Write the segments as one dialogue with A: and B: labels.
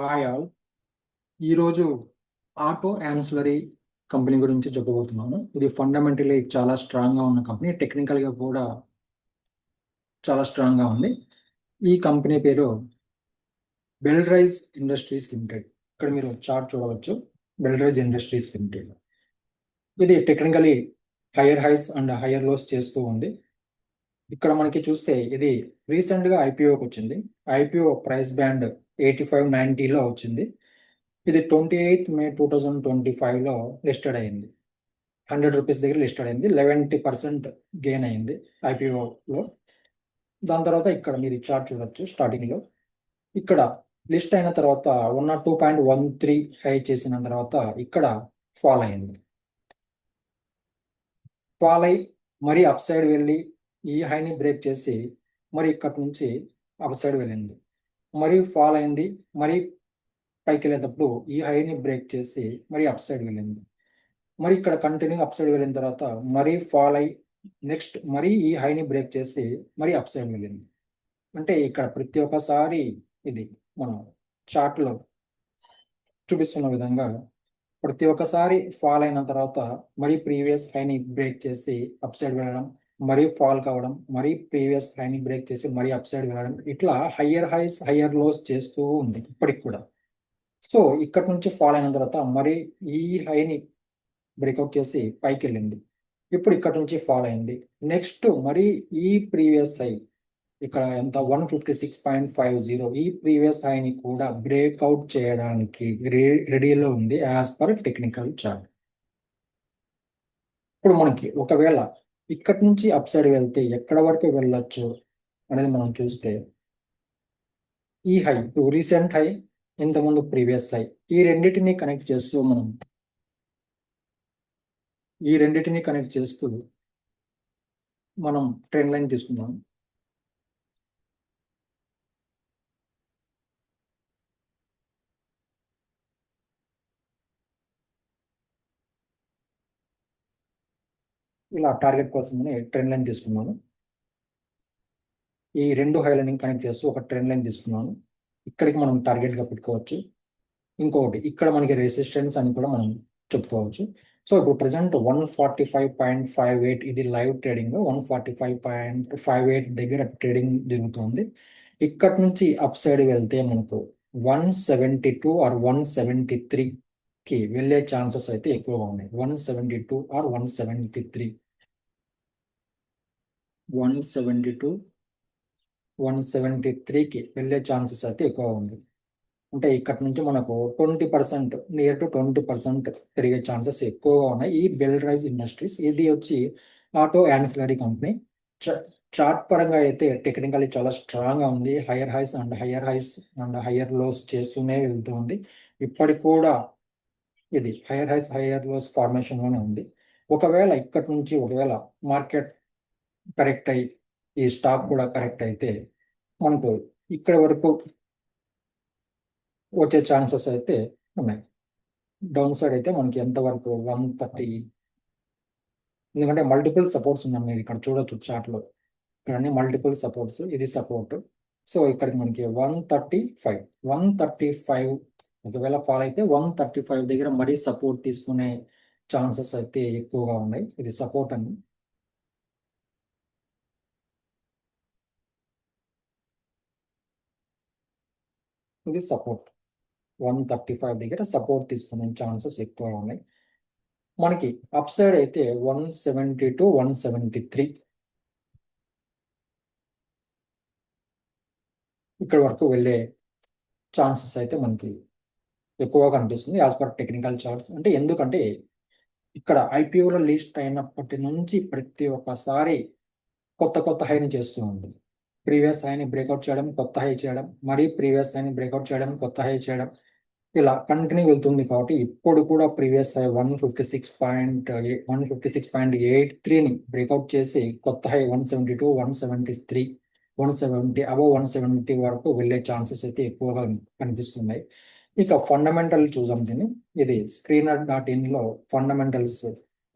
A: Hi all. ఈరోజు auto ancillary company గురించి చెప్పబోతున్నాను. ఇది ఫండమెంటలీ చాలా స్ట్రాంగ్గా ఉన్న కంపెనీ, టెక్నికల్గా కూడా చాలా స్ట్రాంగ్గా ఉంది. ఈ కంపెనీ పేరు బెల్రైజ్ ఇండస్ట్రీస్ లిమిటెడ్. ఇక్కడ మీరు చార్ట్ చూడవచ్చు. బెల్రైజ్ ఇండస్ట్రీస్ లిమిటెడ్ ఇది technically higher highs and higher lows చేస్తూ ఉంది. ఇక్కడ మనకి చూస్తే ఇది రీసెంట్గా ఐపీఓకి వచ్చింది. ఐపీఓ ప్రైస్ బ్యాండ్ 85-90లో వచ్చింది. ఇది 28 మే 2025లో లిస్టెడ్ అయింది. 100 రూపీస్ దగ్గర లిస్టెడ్ అయింది. 11% గెయిన్ అయింది ఐపీఓలో. దాని తర్వాత ఇక్కడ మీరు చార్ట్ చూడొచ్చు. స్టార్టింగ్లో ఇక్కడ లిస్ట్ అయిన తర్వాత 2.13 హై చేసిన తర్వాత ఇక్కడ ఫాల్ అయింది. ఫాల్ అయి మరీ అప్ సైడ్ వెళ్ళి ఈ హైని బ్రేక్ చేసి మరి ఇక్కడ నుంచి అప్ సైడ్ వెళ్ళింది. మరి ఫాల్ అయింది. మరి పైకి వెళ్ళేటప్పుడు ఈ హైని బ్రేక్ చేసి మరి అప్ సైడ్ వెళ్ళింది. మరి ఇక్కడ కంటిన్యూ అప్ సైడ్ వెళ్ళిన తర్వాత మరీ ఫాల్ అయి నెక్స్ట్ మరి ఈ హైని బ్రేక్ చేసి మరి అప్ సైడ్ వెళ్ళింది. అంటే ఇక్కడ ప్రతి ఒక్కసారి ఇది మనం చార్ట్లో చూపిస్తున్న విధంగా ప్రతి ఒక్కసారి ఫాల్ అయిన తర్వాత మరి ప్రీవియస్ హైని బ్రేక్ చేసి అప్ సైడ్ వెళ్ళడం, మరి ఫాల్ కావడం, మరి ప్రీవియస్ హైని బ్రేక్ చేసి మరి అప్ సైడ్ వెళ్ళడం, ఇట్లా హయ్యర్ హైస్ హయ్యర్ లోస్ చేస్తూ ఉంది ఇప్పటికి కూడా. సో ఇక్కడ నుంచి ఫాల్ అయిన తర్వాత మరి ఈ హైని బ్రేక్అవుట్ చేసి పైకి వెళ్ళింది. ఇప్పుడు ఇక్కడ నుంచి ఫాల్ అయింది. నెక్స్ట్ మరి ఈ ప్రీవియస్ హై ఇక్కడ ఎంత 156.50 ఈ ప్రీవియస్ హైని కూడా బ్రేక్అవుట్ చేయడానికి రెడీలో ఉంది యాజ్ పర్ టెక్నికల్ చార్ట్. ఇప్పుడు మనకి ఒకవేళ ఇక్కడి నుంచి అప్ సైడ్ వెళ్తే ఎక్కడ వరకు వెళ్ళొచ్చు అనేది మనం చూస్తే ఈ హై రీసెంట్ హై, ఇంతకుముందు ప్రీవియస్ హై, ఈ రెండింటిని కనెక్ట్ చేస్తూ మనం ట్రెండ్ లైన్ తీసుకుందాం. ఇలా టార్గెట్ కోసమని ట్రెండ్ లైన్ తీసుకున్నాను. ఈ రెండు హైలైన్ కనెక్ట్ చేస్తూ ఒక ట్రెండ్ లైన్ తీసుకున్నాను. ఇక్కడికి మనం టార్గెట్గా పెట్టుకోవచ్చు. ఇంకొకటి ఇక్కడ మనకి రెసిస్టెన్స్ అని కూడా మనం చెప్పుకోవచ్చు. సో ఇప్పుడు ప్రజెంట్ 145.58 ఇది లైవ్ ట్రేడింగ్. 145.58 దగ్గర ట్రేడింగ్ జరుగుతుంది. ఇక్కడ నుంచి అప్ సైడ్ వెళ్తే మనకు 172 ఆర్ 173కి వెళ్ళే ఛాన్సెస్ అయితే ఎక్కువగా ఉన్నాయి. 172 ఆర్ 173, 173కి వెళ్ళే ఛాన్సెస్ అయితే ఎక్కువ ఉంది. అంటే ఇక్కడ నుంచి మనకు 20%, నియర్ టు 20% పెరిగే ఛాన్సెస్ ఎక్కువగా ఉన్నాయి. ఈ బెల్రైజ్ ఇండస్ట్రీస్ ఇది వచ్చి ఆటో యాన్సిలరీ కంపెనీ. చార్ట్ పరంగా అయితే టెక్నికల్లీ చాలా స్ట్రాంగ్గా ఉంది. Higher highs and higher lows చేస్తూనే వెళ్తూ ఉంది. ఇప్పటికి కూడా ఇది హైయర్ హైస్ హైయర్ లోస్ ఫార్మేషన్లోనే ఉంది. ఒకవేళ ఇక్కడ నుంచి మార్కెట్ కరెక్ట్ అయ్యి ఈ స్టాక్ కూడా కరెక్ట్ అయితే మనకు ఇక్కడ వరకు వచ్చే ఛాన్సెస్ అయితే ఉన్నాయి. డౌన్ సైడ్ అయితే మనకి ఎంతవరకు 130, ఎందుకంటే మల్టిపుల్ సపోర్ట్స్ ఉన్నాయి. మీరు ఇక్కడ చూడొచ్చు చార్ట్లో. ఇక్కడ అన్ని మల్టిపుల్ సపోర్ట్స్, ఇది సపోర్ట్. సో ఇక్కడికి మనకి 135 ఒకవేళ ఫాల్ అయితే 135 దగ్గర మరీ సపోర్ట్ తీసుకునే ఛాన్సెస్ అయితే ఎక్కువగా ఉన్నాయి. ఇది సపోర్ట్ అని. ఇది సపోర్ట్ 135 దగ్గర సపోర్ట్ తీసుకునే ఛాన్సెస్ ఎక్కువగా ఉన్నాయి. మనకి అప్ సైడ్ అయితే 172, 173 ఇక్కడ వరకు వెళ్ళే ఛాన్సెస్ అయితే మనకి ఎక్కువగా కనిపిస్తుంది యాజ్ పర్ టెక్నికల్ చార్ట్స్. అంటే ఎందుకంటే ఇక్కడ ఐపీఓలో లిస్ట్ అయినప్పటి నుంచి ప్రతి ఒక్కసారి కొత్త హైని చేస్తూ ఉంది. ప్రీవియస్ హైని బ్రేక్అవుట్ చేయడం, కొత్త హై చేయడం, మరి ప్రీవియస్ హైని బ్రేక్అవుట్ చేయడం, కొత్త హై చేయడం, ఇలా కంటిన్యూ వెళ్తుంది. కాబట్టి ఇప్పుడు కూడా ప్రీవియస్ హై 156.83ని బ్రేక్అవుట్ చేసి కొత్త హై 172, 173, 170 అబవ్ 170 వరకు వెళ్ళే ఛాన్సెస్ అయితే ఎక్కువగా కనిపిస్తున్నాయి. ఇక ఫండమెంటల్ చూసాం దీన్ని. ఇది screener.inలో ఫండమెంటల్స్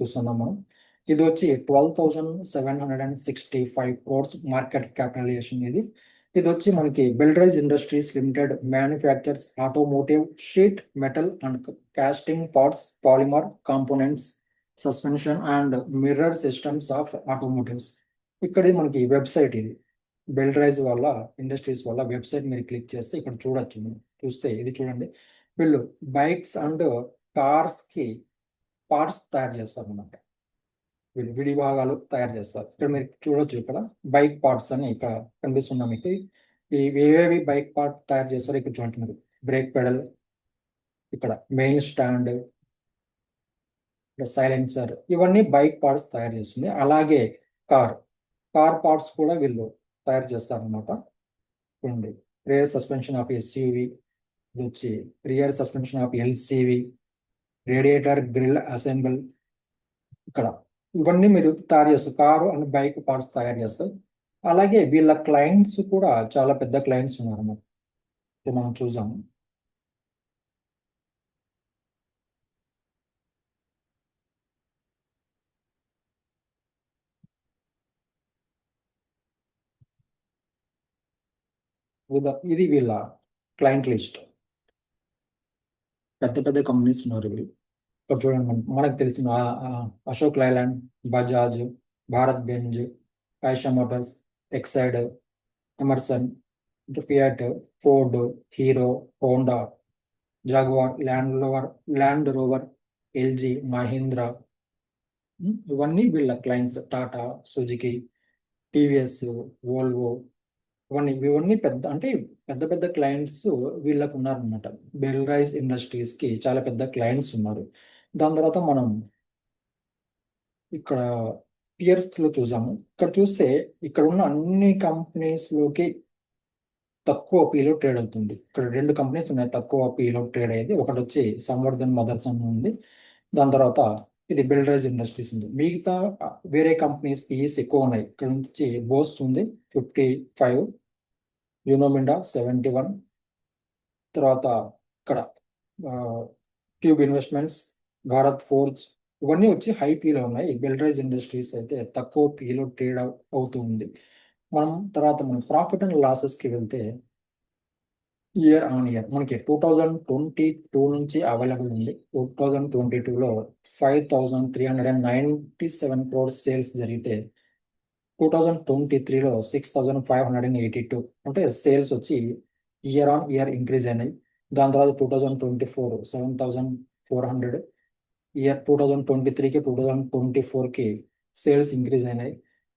A: చూస్తున్నాం మనం. ఇది వచ్చి 12,765 crores మార్కెట్ క్యాపిటలైజేషన్. ఇది ఇది వచ్చి మనకి Belrise industries Limited manufactures automotive sheet metal and casting parts polymer components suspension and mirror systems of automotives. ఇక్కడ మనకి వెబ్సైట్ ఇది బెల్రైజ్ వాళ్ళ ఇండస్ట్రీస్ వాళ్ళ వెబ్సైట్ మీరు క్లిక్ చేస్తే ఇక్కడ చూడొచ్చు. మీరు చూస్తే ఇది చూడండి, వీళ్ళు బైక్స్ అండ్ కార్స్ కి పార్ట్స్ తయారు చేస్తారు అన్నమాట. వీళ్ళు విడి భాగాలు తయారు చేస్తారు. ఇక్కడ మీరు చూడొచ్చు, ఇక్కడ బైక్ పార్ట్స్ అని ఇక్కడ కనిపిస్తున్నా మీకు. ఈ ఏవేవి బైక్ పార్ట్ తయారు చేస్తారో ఇక్కడ చూడండి మీరు. బ్రేక్ పెడల్, ఇక్కడ మెయిన్ స్టాండ్, ఇక్కడ సైలెన్సర్, ఇవన్నీ బైక్ పార్ట్స్ తయారు చేస్తుంది. అలాగే కార్ కార్ పార్ట్స్ కూడా వీళ్ళు తయారు చేస్తారనమాట. చూడండి, రియర్ సస్పెన్షన్ ఆఫ్ ఎస్యూవి, ఇది వచ్చి rear suspension of LCV, radiator grille assemble, ఇక్కడ ఇవన్నీ మీరు తయారు చేస్తారు. కారు అండ్ బైక్ పార్ట్స్ తయారు చేస్తారు. అలాగే వీళ్ళ క్లయింట్స్ కూడా చాలా పెద్ద క్లయింట్స్ ఉన్నారు అన్నమాట. ఇది మనం చూసాము. ఇది వీళ్ళ క్లయింట్ లిస్ట్. పెద్ద పెద్ద కంపెనీస్ ఉన్నారు వీళ్ళు. ఇక్కడ చూడండి, మనకు తెలిసిన Ashok Leyland, Bajaj, Bharat Benz, Eicher Motors, Exide, Emerson, Fiat, Ford, Hero, Honda, Jaguar, Land Rover, LG, Mahindra, ఇవన్నీ వీళ్ళ clients. Tata, Suzuki, TVS, Volvo, ఇవన్నీ పెద్ద అంటే పెద్ద పెద్ద క్లయింట్స్ వీళ్ళకు ఉన్నారనమాట. బెల్రైజ్ ఇండస్ట్రీస్ కి చాలా పెద్ద క్లయింట్స్ ఉన్నారు. దాని తర్వాత మనం ఇక్కడ పియర్స్ లో చూసాము. ఇక్కడ చూస్తే ఇక్కడ ఉన్న అన్ని కంపెనీస్ లోకి తక్కువ పీలో ట్రేడ్ అవుతుంది. ఇక్కడ రెండు కంపెనీస్ ఉన్నాయి తక్కువ పీలో ట్రేడ్ అయ్యేది. ఒకటి వచ్చి సంవర్ధన్ మదర్స్ అని ఉంది. దాని తర్వాత ఇది బిల్డరైజ్ ఇండస్ట్రీస్ ఉంది. మిగతా వేరే కంపెనీస్ పిఈస్ ఎక్కువ ఉన్నాయి. ఇక్కడ నుంచి బోస్ట్ ఉంది 55, యూనోమిండా 71, తర్వాత ఇక్కడ ట్యూబ్ ఇన్వెస్ట్మెంట్స్, భారత్ ఫోర్జ్, ఇవన్నీ వచ్చి హై పీలో ఉన్నాయి. బిల్డరైజ్ ఇండస్ట్రీస్ అయితే తక్కువ పీలో ట్రేడ్ అవుతూ ఉంది. మనం ప్రాఫిట్ అండ్ లాసెస్కి వెళ్తే ఇయర్ ఆన్ ఇయర్ మనకి 2022 నుంచి అవైలబుల్ ఉంది. 2022లో 5397 క్రోర్స్ సేల్స్ జరిగితే 2023లో 6582, అంటే సేల్స్ వచ్చి ఇయర్ ఆన్ ఇయర్ ఇంక్రీజ్ అయినాయి. దాని తర్వాత 2024 7400, 2023కి 2024కి సేల్స్ ఇంక్రీజ్ అయినాయి.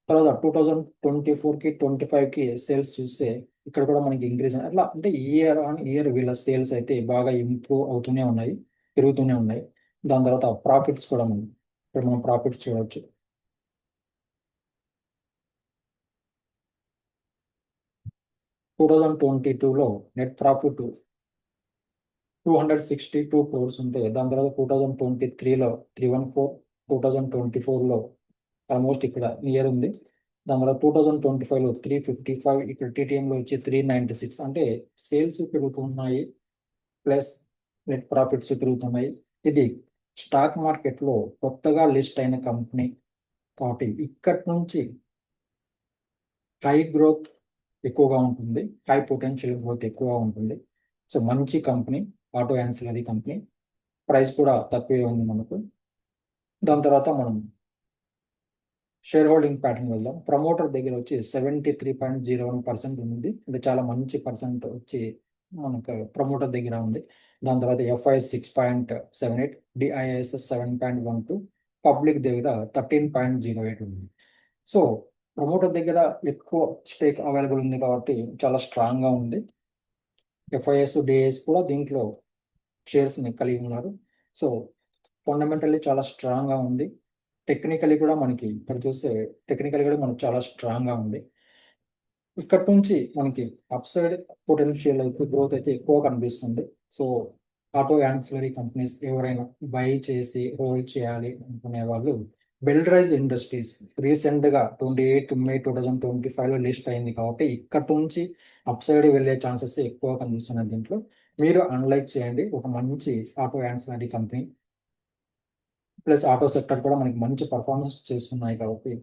A: తర్వాత 2024కి 25కి సేల్స్ చూస్తే ఇక్కడ కూడా మనకి ఇంక్రీజ్ అయినాయి. అట్లా అంటే ఇయర్ ఆన్ ఇయర్ వీళ్ళ సేల్స్ అయితే బాగా ఇంప్రూవ్ అవుతూనే ఉన్నాయి, పెరుగుతూనే ఉన్నాయి. దాని తర్వాత ప్రాఫిట్స్ కూడా మనం ప్రాఫిట్స్ చూడవచ్చు. 2022లో నెట్ ప్రాఫిట్ 262 క్రోర్స్ ఉంటే దాని తర్వాత 2023లో 314, 2024లో ఆల్మోస్ట్ ఇక్కడ నియర్ ఉంది. దాని తర్వాత 2025లో 355, ఇక్కడ టీటీఎంలో వచ్చి 396, అంటే సేల్స్ పెరుగుతున్నాయి ప్లస్ నెట్ ప్రాఫిట్స్ పెరుగుతున్నాయి. ఇది స్టాక్ మార్కెట్లో కొత్తగా లిస్ట్ అయిన కంపెనీ కాబట్టి ఇక్కడి నుంచి హై గ్రోత్ ఎక్కువగా ఉంటుంది, హై పొటెన్షియల్ గ్రోత్ ఎక్కువగా ఉంటుంది. సో మంచి company, auto ancillary company, price కూడా తక్కువే ఉంది మనకు. దాని తర్వాత మనం షేర్ హోల్డింగ్ ప్యాటర్న్ వెళ్దాం. ప్రమోటర్ దగ్గర వచ్చి 73.01% ఉంది, అంటే చాలా మంచి పర్సెంట్ వచ్చి మనకు ప్రమోటర్ దగ్గర ఉంది. దాని తర్వాత ఎఫ్ఐఎస్ 6.78, డిఐఎస్ 7.12, పబ్లిక్ దగ్గర 13.08 ఉంది. సో ప్రమోటర్ దగ్గర ఎక్కువ స్టేక్ అవైలబుల్ ఉంది కాబట్టి చాలా స్ట్రాంగ్గా ఉంది. ఎఫ్ఐఎస్, డిఐఎస్ కూడా దీంట్లో షేర్స్ని కలిగి ఉన్నారు. సో ఫండమెంటల్లీ చాలా స్ట్రాంగ్గా ఉంది. టెక్నికలీ కూడా మనకి ఇక్కడ చూస్తే టెక్నికలీ కూడా మనకు చాలా స్ట్రాంగ్గా ఉంది. ఇక్కడ నుంచి మనకి అప్ సైడ్ పొటెన్షియల్ అయితే గ్రోత్ అయితే ఎక్కువ కనిపిస్తుంది. సో ఆటో యాన్సిలరీ కంపెనీస్ ఎవరైనా బై చేసి హోల్డ్ చేయాలి అనుకునే వాళ్ళు బెల్రైజ్ ఇండస్ట్రీస్ రీసెంట్గా 28 మే 2025లో లిస్ట్ అయింది కాబట్టి ఇక్కడ నుంచి అప్ సైడ్ వెళ్ళే ఛాన్సెస్ ఎక్కువ కనిపిస్తున్నాయి. దీంట్లో మీరు అనలైజ్ చేయండి. ఒక మంచి auto ancillary company plus auto sector కూడా మనకి మంచి పర్ఫార్మెన్స్ చేస్తున్నాయి కాబట్టి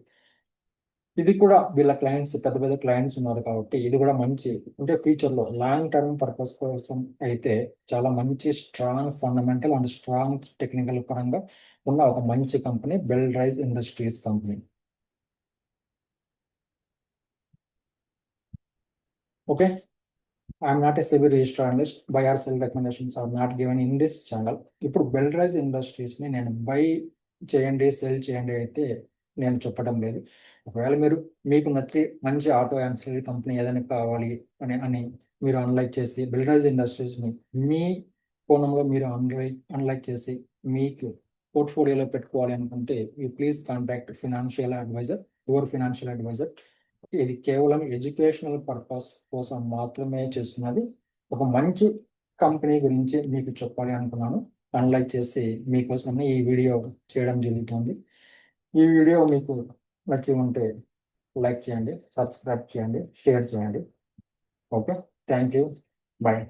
A: ఇది కూడా వీళ్ళ క్లయింట్స్ పెద్ద పెద్ద క్లయింట్స్ ఉన్నారు కాబట్టి ఇది కూడా మంచి అంటే ఫ్యూచర్లో లాంగ్ టర్మ్ పర్పస్ కోసం అయితే చాలా మంచి strong fundamental and strong technical పరంగా ఉన్న ఒక మంచి company Belrise industries company. Okay, I'm not a SEBI registered analyst. Buy or sell recommendations are not given in this channel. ఇప్పుడు బెల్ రైజ్ ఇండస్ట్రీస్ని నేను బై చేయండి సెల్ చేయండి అయితే నేను చెప్పడం లేదు. ఒకవేళ మీకు నచ్చి మంచి ఆటో యాన్సిలరీ కంపెనీ ఏదైనా కావాలి అని మీరు అనలైజ్ చేసి బెల్ రైజ్ ఇండస్ట్రీస్ని మీ కోణంలో మీరు అనలైజ్ చేసి మీకు పోర్ట్ఫోలియోలో పెట్టుకోవాలి అనుకుంటే you please contact financial advisor, your financial advisor. ఇది కేవలం ఎడ్యుకేషనల్ పర్పస్ కోసం మాత్రమే చేస్తున్నది. ఒక మంచి కంపెనీ గురించి మీకు చెప్పాలి అనుకున్నాను. అనలైజ్ చేసి మీకోసమే ఈ వీడియో చేయడం జరుగుతుంది. ఈ వీడియో మీకు నచ్చి ఉంటే లైక్ చేయండి, సబ్స్క్రైబ్ చేయండి, షేర్ చేయండి. Okay, thank you, bye.